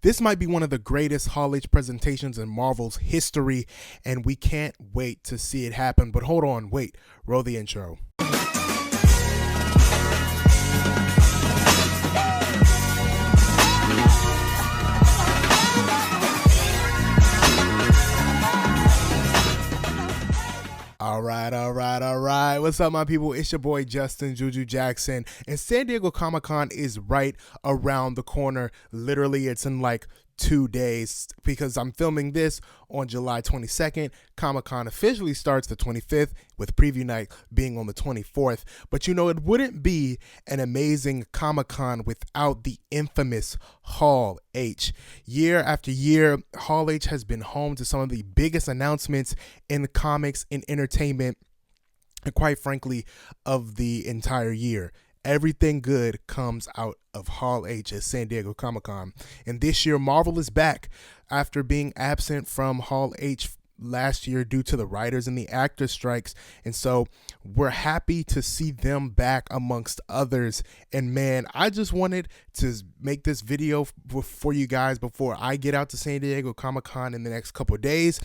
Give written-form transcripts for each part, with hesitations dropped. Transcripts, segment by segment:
This might be one of the greatest Hall H presentations in Marvel's history, and we can't wait to see it happen. But hold on, wait, roll the intro. All right. What's up, my people? It's your boy Justin Juju Jackson, and San Diego Comic-Con is right around the corner. Literally, it's in like 2 days because I'm filming this on July 22nd. Comic-Con officially starts the 25th, with preview night being on the 24th. But you know, it wouldn't be an amazing Comic-Con without the infamous Hall H. Year after year, Hall H has been home to some of the biggest announcements in comics, in entertainment, and quite frankly, of the entire year. Everything good comes out of Hall H at San Diego Comic-Con. And this year, Marvel is back after being absent from Hall H last year due to the writers and the actors strikes. And so we're happy to see them back amongst others. And man, I just wanted to make this video for you guys before I get out to San Diego Comic-Con in the next couple of days.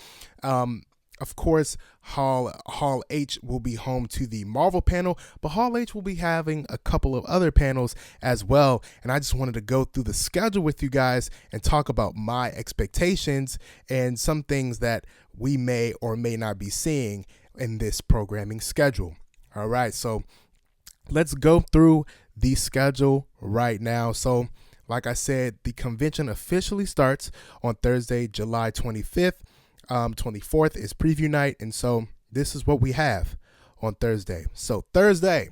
Of course, Hall H will be home to the Marvel panel, but Hall H will be having a couple of other panels as well. And I just wanted to go through the schedule with you guys and talk about my expectations and some things that we may or may not be seeing in this programming schedule. All right, so let's go through the schedule right now. So, like I said, the convention officially starts on Thursday, July 25th. 24th is preview night, and so this is what we have on Thursday. So Thursday,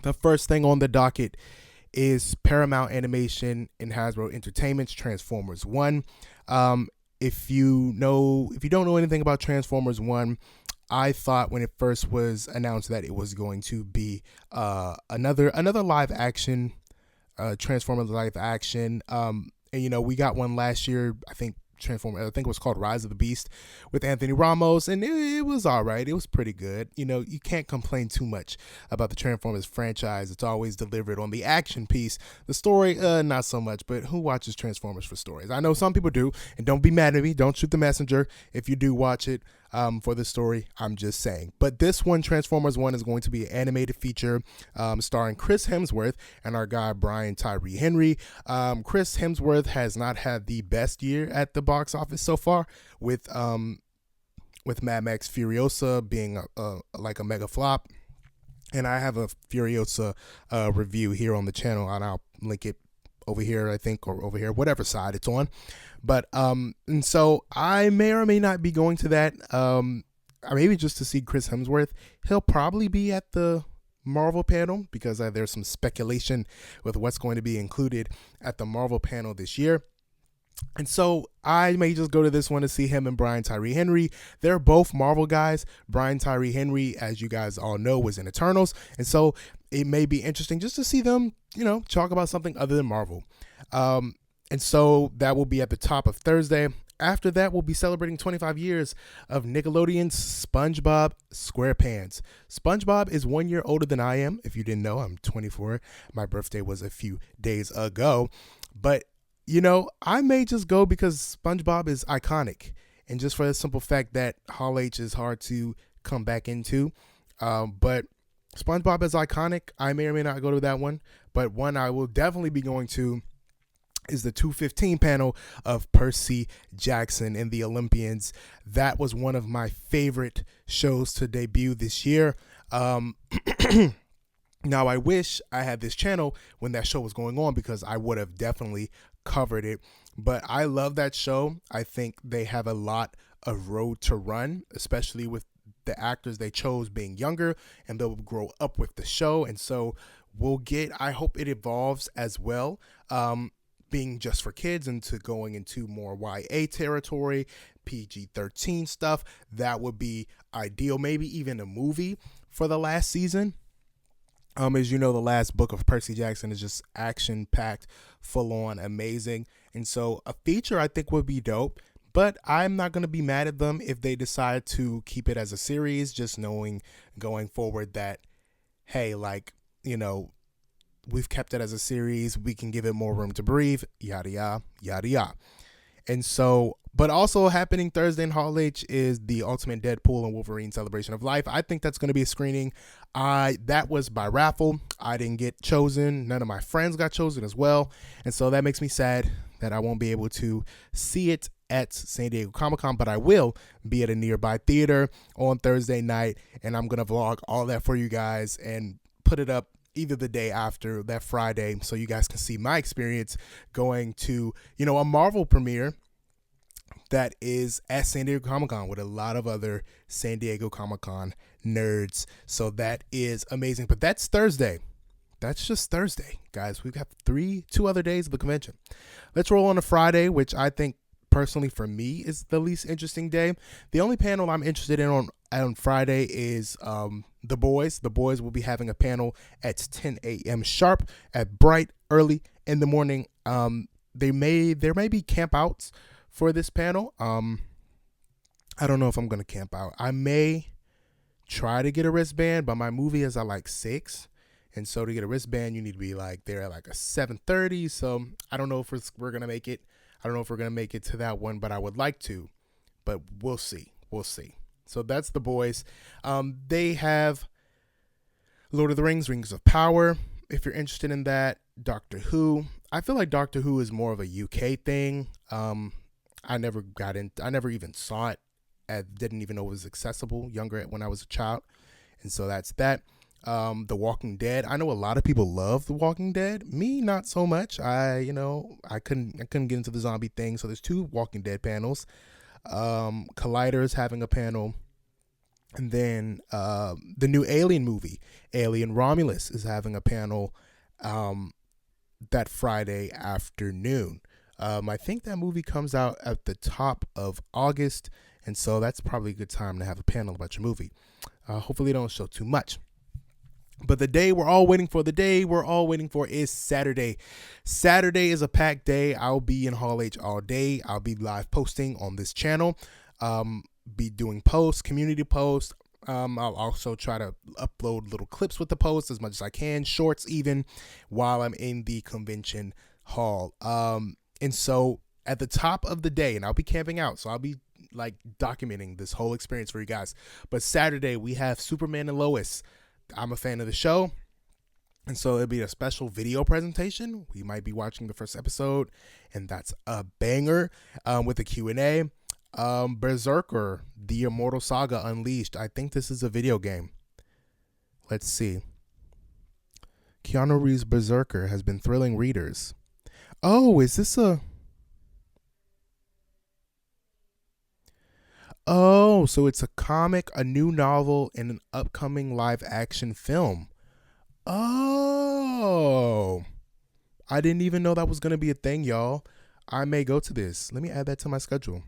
the first thing on the docket is Paramount Animation and Hasbro Entertainment's Transformers 1. If you don't know anything about Transformers 1, I thought when it first was announced that it was going to be another live action Transformers live action. And you know, we got one last year, I think it was called Rise of the Beast with Anthony Ramos, and it was all right. It was pretty good. You know, you can't complain too much about the Transformers franchise. It's always delivered on the action piece. The story, not so much, but who watches Transformers for stories? I know some people do, and don't be mad at me. Don't shoot the messenger if you do watch it for the story. I'm just saying. But this one, Transformers 1, is going to be an animated feature starring Chris Hemsworth and our guy Brian Tyree Henry. Chris Hemsworth has not had the best year at the box office so far, with Mad Max Furiosa being like a mega flop. And I have a Furiosa review here on the channel, and I'll link it over here, I think, or over here, whatever side it's on. But and so I may or may not be going to that. Maybe just to see Chris Hemsworth. He'll probably be at the Marvel panel because there's some speculation with what's going to be included at the Marvel panel this year. And so I may just go to this one to see him and Brian Tyree Henry. They're both Marvel guys. Brian Tyree Henry, as you guys all know, was in Eternals. And so it may be interesting just to see them, you know, talk about something other than Marvel. And so that will be at the top of Thursday. After that, we'll be celebrating 25 years of Nickelodeon's SpongeBob SquarePants. SpongeBob is 1 year older than I am. If you didn't know, I'm 24. My birthday was a few days ago. But you know, I may just go because SpongeBob is iconic, and just for the simple fact that Hall H is hard to come back into. But SpongeBob is iconic. I may or may not go to that one, but one I will definitely be going to is the 215 panel of Percy Jackson and the Olympians. That was one of my favorite shows to debut this year. Now, I wish I had this channel when that show was going on because I would have definitely covered it. But I love that show. I think they have a lot of road to run, especially with the actors they chose being younger, and they'll grow up with the show. And so I hope it evolves as well, being just for kids into going into more YA territory, PG-13 stuff. That would be ideal. Maybe even a movie for the last season. As you know, the last book of Percy Jackson is just action-packed, full-on, amazing. And so a feature I think would be dope, but I'm not going to be mad at them if they decide to keep it as a series, just knowing going forward that, hey, like, you know, we've kept it as a series. We can give it more room to breathe, yada, yada, yada, yada. And so, but also happening Thursday in Hall H is the Ultimate Deadpool and Wolverine Celebration of Life. I think that's going to be a screening. That was by raffle. I didn't get chosen. None of my friends got chosen as well. And so that makes me sad that I won't be able to see it at San Diego Comic-Con, but I will be at a nearby theater on Thursday night, and I'm going to vlog all that for you guys and put it up either the day after that Friday, so you guys can see my experience going to, a Marvel premiere that is at San Diego Comic-Con with a lot of other San Diego Comic-Con nerds. So that is amazing. But that's Thursday. That's just Thursday, guys. We've got 2 other days of the convention. Let's roll on to Friday, which I think personally for me is the least interesting day. The only panel I'm interested in on Friday is The Boys. The Boys will be having a panel at 10 a.m. sharp at bright early in the morning. There may be camp outs for this panel. I don't know if I'm going to camp out. I may try to get a wristband, but my movie is at like 6. And so to get a wristband, you need to be like there at like a 7:30. So I don't know if we're going to make it. I don't know if we're going to make it to that one, but I would like to. But we'll see. We'll see. So that's The Boys. They have Lord of the Rings, Rings of Power. If you're interested in that, Doctor Who. I feel like Doctor Who is more of a UK thing. I never even saw it. I didn't even know it was accessible when I was a child. And so that's that. The Walking Dead. I know a lot of people love The Walking Dead. Me, not so much. I couldn't get into the zombie thing. So there's 2 Walking Dead panels. Collider is having a panel. And then the new Alien movie, Alien Romulus, is having a panel that Friday afternoon. I think that movie comes out at the top of August, and so that's probably a good time to have a panel about your movie. Hopefully, they don't show too much. But the day we're all waiting for is Saturday. Saturday is a packed day. I'll be in Hall H all day. I'll be live posting on this channel. Be doing posts, community posts. I'll also try to upload little clips with the posts as much as I can, shorts even, while I'm in the convention hall. And so at the top of the day, and I'll be camping out, so I'll be like documenting this whole experience for you guys. But Saturday, we have Superman and Lois. I'm a fan of the show, and so it'll be a special video presentation. We might be watching the first episode, and that's a banger with a Q&A. Berserker, The Immortal Saga Unleashed. I think this is a video game. Let's see. Keanu Reeves' Berserker has been thrilling readers. Oh, is this a... Oh, so it's a comic, a new novel, and an upcoming live action film. Oh, I didn't even know that was going to be a thing, y'all. I may go to this. Let me add that to my schedule,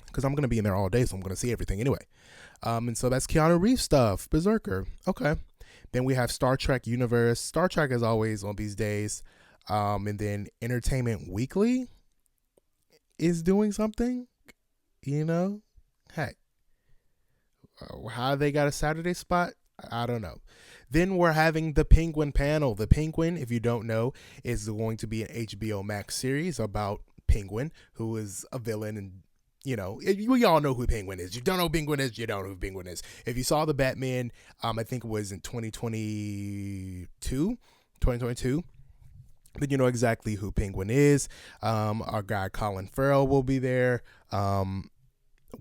because I'm going to be in there all day, so I'm going to see everything anyway. And so that's Keanu Reeves stuff, Berserker. Okay. Then we have Star Trek Universe. Star Trek, as always, on these days. And then Entertainment Weekly is doing something, Hey, how they got a Saturday spot? I don't know. Then we're having the Penguin panel. The Penguin, if you don't know, is going to be an HBO Max series about Penguin, who is a villain. And, we all know who Penguin is. You don't know who Penguin is, you don't know who Penguin is. If you saw the Batman, I think it was in 2022, then you know exactly who Penguin is. Our guy Colin Farrell will be there.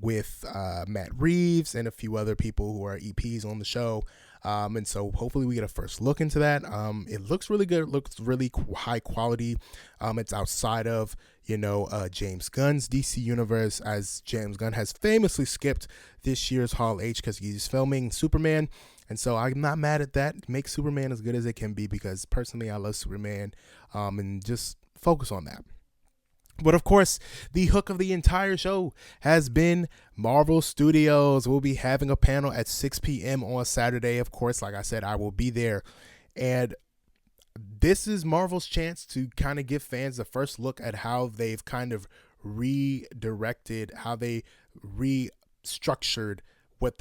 With Matt Reeves and a few other people who are EPs on the show. And so hopefully we get a first look into that. It looks really good. It looks really high quality. It's outside of, James Gunn's DC universe, as James Gunn has famously skipped this year's Hall H because he's filming Superman. And so I'm not mad at that. Make Superman as good as it can be, because personally I love Superman, and just focus on that. But of course, the hook of the entire show has been Marvel Studios. We'll be having a panel at 6 p.m. on Saturday. Of course, like I said, I will be there. And this is Marvel's chance to kind of give fans the first look at how they've kind of redirected, how they restructured what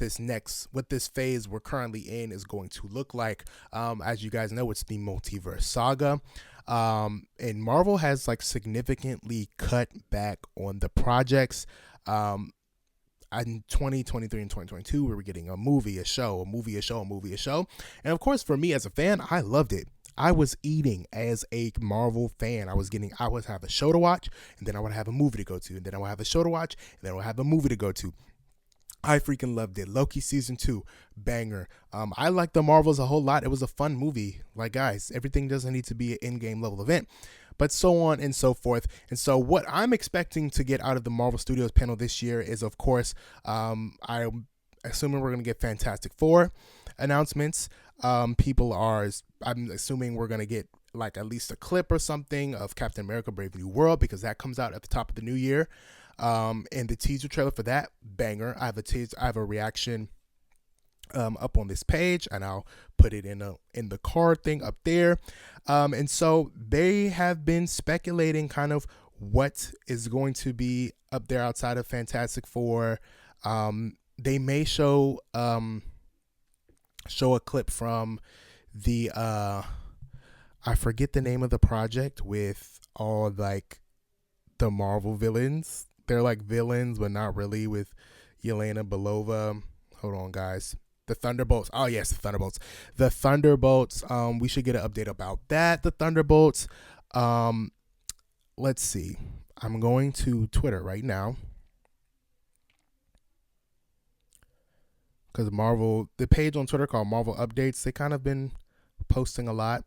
this phase we're currently in is going to look like. As you guys know, it's the multiverse saga. And Marvel has like significantly cut back on the projects. In 2023 and 2022, we were getting a movie, a show, a movie, a show, a movie, a show. And of course, for me as a fan, I loved it. I was eating as a Marvel fan. I would have a show to watch, and then I would have a movie to go to, and then I would have a show to watch, and then I would have a movie to go to. I freaking loved it. Loki season 2, banger. I like the Marvels a whole lot. It was a fun movie. Like, guys, everything doesn't need to be an in-game level event, but so on and so forth. And so what I'm expecting to get out of the Marvel Studios panel this year is, of course, I'm assuming we're going to get Fantastic Four announcements. I'm assuming we're going to get like at least a clip or something of Captain America Brave New World, because that comes out at the top of the new year. And the teaser trailer for that, banger. I have a reaction up on this page, and I'll put it in the card thing up there. And so they have been speculating kind of what is going to be up there outside of Fantastic Four. They may show a clip from the I forget the name of the project with all like the Marvel villains. They're like villains, but not really, with Yelena Belova. Hold on, guys. The Thunderbolts. Oh, yes, the Thunderbolts. The Thunderbolts. We should get an update about that. The Thunderbolts. Let's see. I'm going to Twitter right now, because Marvel, the page on Twitter called Marvel Updates, they kind of been posting a lot.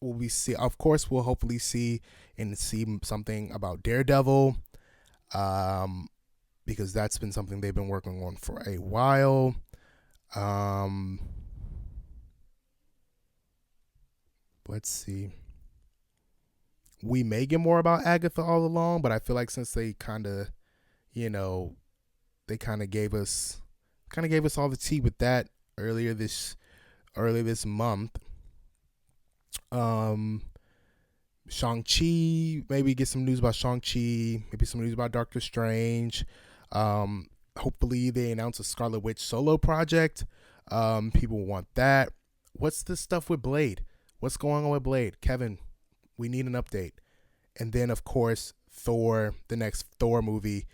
Of course, we'll hopefully see something about Daredevil, because that's been something they've been working on for a while. Let's see. We may get more about Agatha all along, but I feel like since they kind of, gave us all the tea with that earlier this month. Shang-Chi, maybe get some news about Shang-Chi, maybe some news about Doctor Strange. Hopefully they announce a Scarlet Witch solo project. People want that. What's the stuff with Blade? What's going on with Blade? Kevin, we need an update. And then, of course, Thor, the next Thor movie,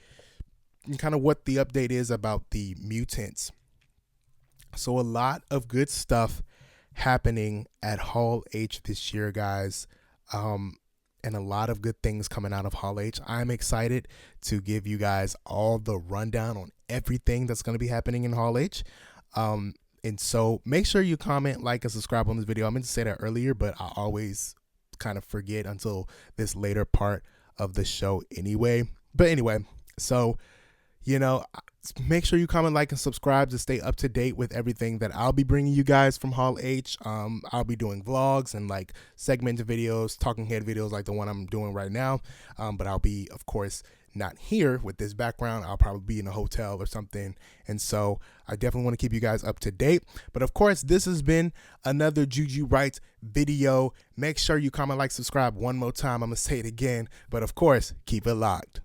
and kind of what the update is about the mutants. So a lot of good stuff happening at Hall H this year, guys. And a lot of good things coming out of Hall H. I'm excited to give you guys all the rundown on everything that's going to be happening in Hall H. And so make sure you comment, like, and subscribe on this video. I meant to say that earlier, but I always kind of forget until this later part of the show anyway. But anyway, so, make sure you comment, like, and subscribe to stay up to date with everything that I'll be bringing you guys from Hall H. I'll be doing vlogs and like segmented videos, talking head videos like the one I'm doing right now. But I'll be, of course, not here with this background. I'll probably be in a hotel or something. And so I definitely want to keep you guys up to date. But of course, this has been another Juju Writes video. Make sure you comment, like, subscribe one more time. I'm going to say it again. But of course, keep it locked.